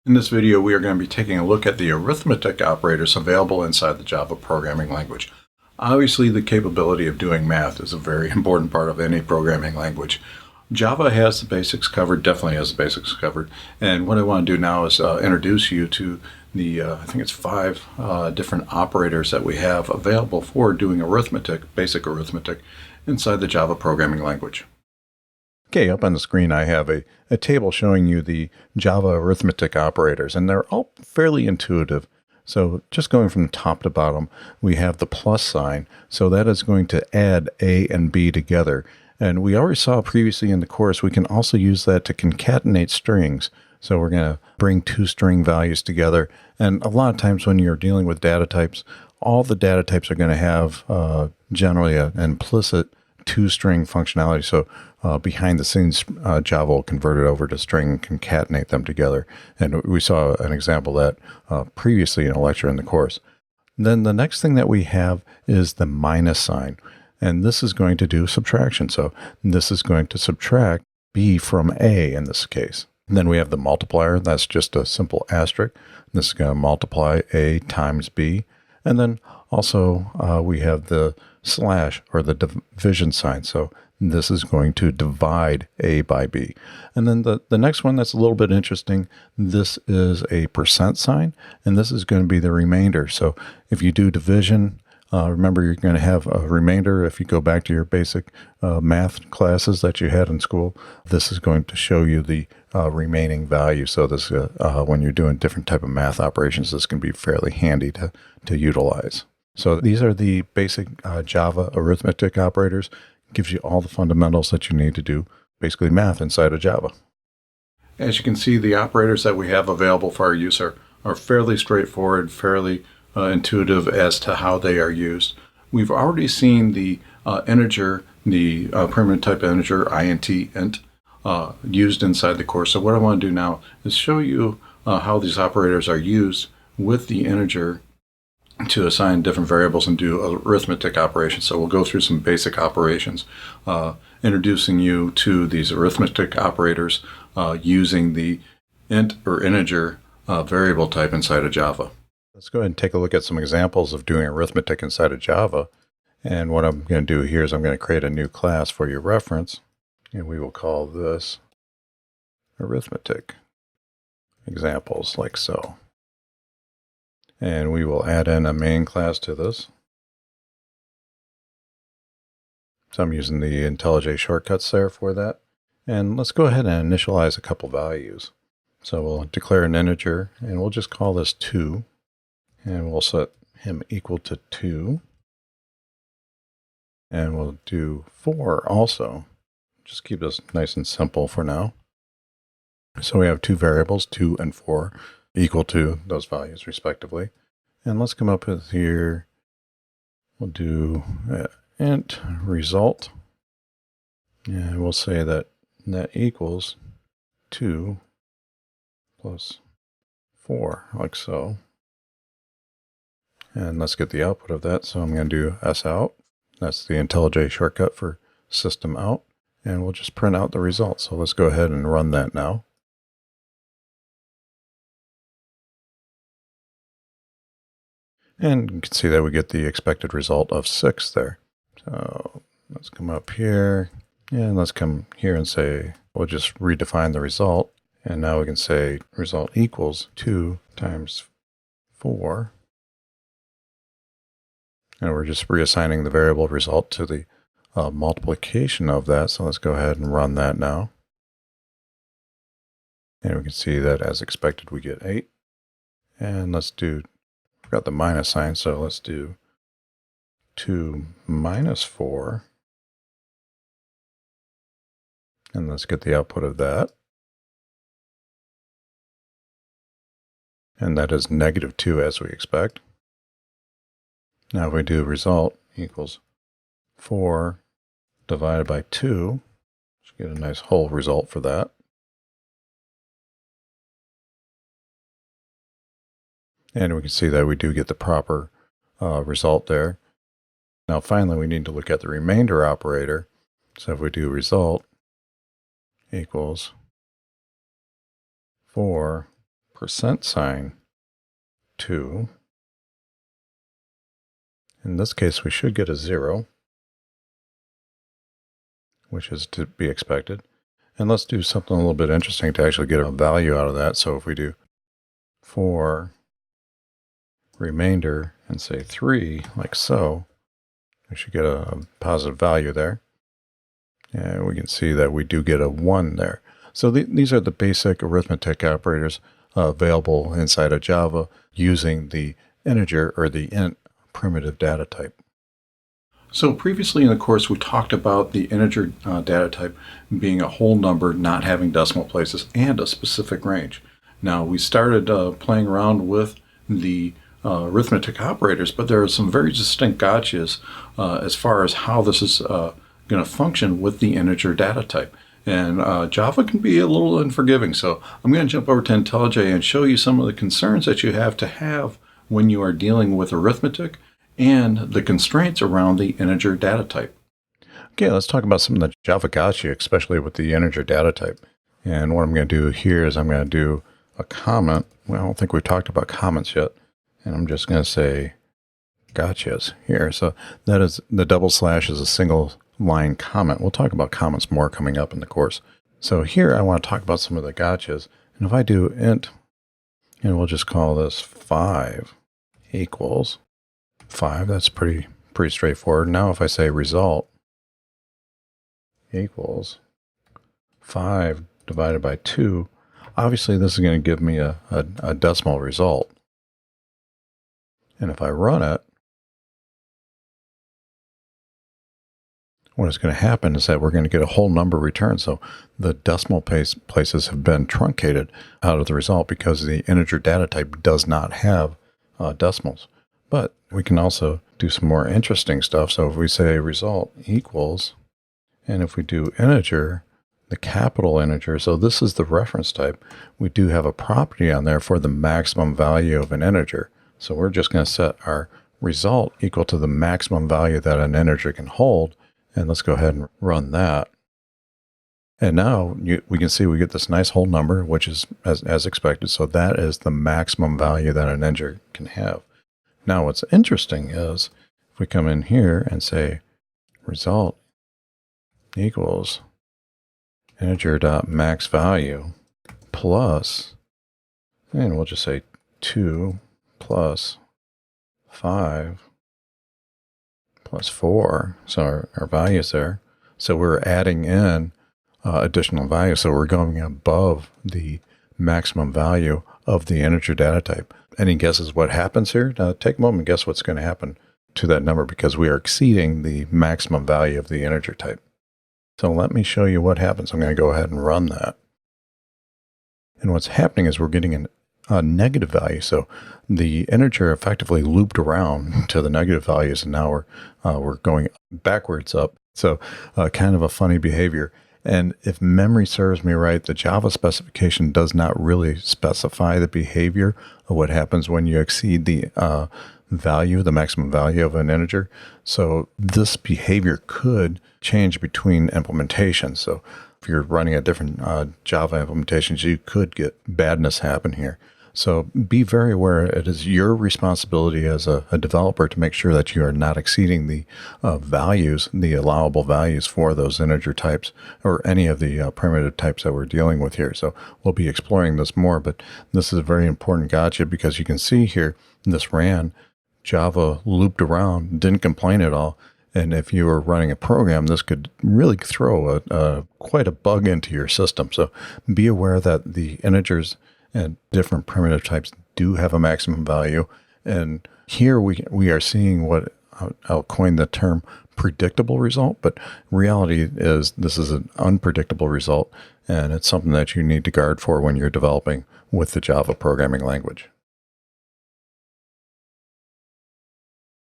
In this video, we are going to be taking a look at the arithmetic operators available inside the Java programming language. Obviously, the capability of doing math is a very important part of any programming language. Java has the basics covered, definitely has the basics covered. And what I want to do now is introduce you to the, I think it's 5 different operators that we have available for doing arithmetic, basic arithmetic, inside the Java programming language. Okay, up on the screen I have a table showing you the Java arithmetic operators, and they're all fairly intuitive. So just going from top to bottom, we have the plus sign. So that is going to add A and B together. And we already saw previously in the course, we can also use that to concatenate strings. So we're going to bring 2 string values together. And a lot of times when you're dealing with data types, all the data types are going to have generally an implicit 2-string functionality. So behind the scenes, Java will convert it over to string and concatenate them together. And we saw an example of that previously in a lecture in the course. Then the next thing that we have is the minus sign. And this is going to do subtraction. So this is going to subtract B from A in this case. And then we have the multiplier. That's just a simple asterisk. This is going to multiply A times B. And then also we have the slash, or the division sign. So this is going to divide A by B. And then the next one that's a little bit interesting, this is a percent sign, and this is going to be the remainder. So if you do division, remember you're going to have a remainder. If you go back to your basic math classes that you had in school, this is going to show you the remaining value. So this, when you're doing different type of math operations, this can be fairly handy to utilize. So these are the basic Java arithmetic operators. Gives you all the fundamentals that you need to do basically math inside of Java. As you can see, the operators that we have available for our use are fairly straightforward, fairly intuitive as to how they are used. We've already seen the integer, the primitive type integer, int, used inside the course. So what I want to do now is show you how these operators are used with the integer to assign different variables and do arithmetic operations. So we'll go through some basic operations, introducing you to these arithmetic operators using the int or integer variable type inside of Java. Let's go ahead and take a look at some examples of doing arithmetic inside of Java. And what I'm going to do here is I'm going to create a new class for your reference, and we will call this arithmetic examples, like so. And we will add in a main class to this. So I'm using the IntelliJ shortcuts there for that. And let's go ahead and initialize a couple values. So we'll declare an integer, and we'll just call this 2. And we'll set him equal to 2. And we'll do 4 also. Just keep this nice and simple for now. So we have 2 variables, 2 and 4. Equal to those values respectively. And let's come up with here, we'll do int result, and we'll say that equals 2 plus 4, like so. And let's get the output of that. So I'm going to do sout. That's the IntelliJ shortcut for system out, and we'll just print out the result. So let's go ahead and run that now. And you can see that we get the expected result of 6 there. So let's come up here, and let's come here and say, we'll just redefine the result. And now we can say result equals 2 times 4. And we're just reassigning the variable result to the multiplication of that. So let's go ahead and run that now. And we can see that as expected, we get 8. And let's do, forgot the minus sign, so let's do 2 minus 4. And let's get the output of that. And that is -2 as we expect. Now if we do result equals 4 divided by 2, should get a nice whole result for that. And we can see that we do get the proper result there. Now finally we need to look at the remainder operator. So if we do result equals 4 $2. In this case, we should get a 0, which is to be expected. And let's do something a little bit interesting to actually get a value out of that. So if we do 4 remainder and say 3, like so, we should get a positive value there. And we can see that we do get a 1 there. So these are the basic arithmetic operators available inside of Java using the integer or the int primitive data type. So previously in the course, we talked about the integer data type being a whole number, not having decimal places, and a specific range. Now, we started playing around with the arithmetic operators, but there are some very distinct gotchas as far as how this is going to function with the integer data type. And Java can be a little unforgiving, so I'm going to jump over to IntelliJ and show you some of the concerns that you have to have when you are dealing with arithmetic and the constraints around the integer data type. Okay, let's talk about some of the Java gotcha, especially with the integer data type. And what I'm going to do here is I'm going to do a comment. Well, I don't think we've talked about comments yet. And I'm just going to say gotchas here. So that is, the double slash is a single line comment. We'll talk about comments more coming up in the course. So here I want to talk about some of the gotchas. And if I do int, and we'll just call this 5 equals 5, that's pretty straightforward. Now if I say result equals 5 divided by 2, obviously this is going to give me a decimal result. And if I run it, what is going to happen is that we're going to get a whole number returned. So the decimal places have been truncated out of the result because the integer data type does not have decimals. But we can also do some more interesting stuff. So if we say result equals, and if we do integer, the capital integer, so this is the reference type, we do have a property on there for the maximum value of an integer. So we're just going to set our result equal to the maximum value that an integer can hold. And let's go ahead and run that. And now we can see we get this nice whole number, which is as expected. So that is the maximum value that an integer can have. Now what's interesting is if we come in here and say result equals integer.maxValue plus, and we'll just say 2 plus 5 plus 4. So our values there. So we're adding in additional values. So we're going above the maximum value of the integer data type. Any guesses what happens here? Take a moment and guess what's going to happen to that number because we are exceeding the maximum value of the integer type. So let me show you what happens. I'm going to go ahead and run that. And what's happening is we're getting a negative value. So the integer effectively looped around to the negative values, and now we're going backwards up. So kind of a funny behavior. And if memory serves me right, the Java specification does not really specify the behavior of what happens when you exceed the value, the maximum value of an integer. So this behavior could change between implementations. So if you're running a different Java implementations, you could get badness happen here. So be very aware it is your responsibility as a developer to make sure that you are not exceeding the values, the allowable values for those integer types or any of the primitive types that we're dealing with here. So we'll be exploring this more, but this is a very important gotcha because you can see here this ran, Java looped around, didn't complain at all. And if you were running a program, this could really throw quite a bug into your system. So be aware that the integers and different primitive types do have a maximum value. And here we are seeing what I'll coin the term predictable result, but reality is this is an unpredictable result, and it's something that you need to guard for when you're developing with the Java programming language.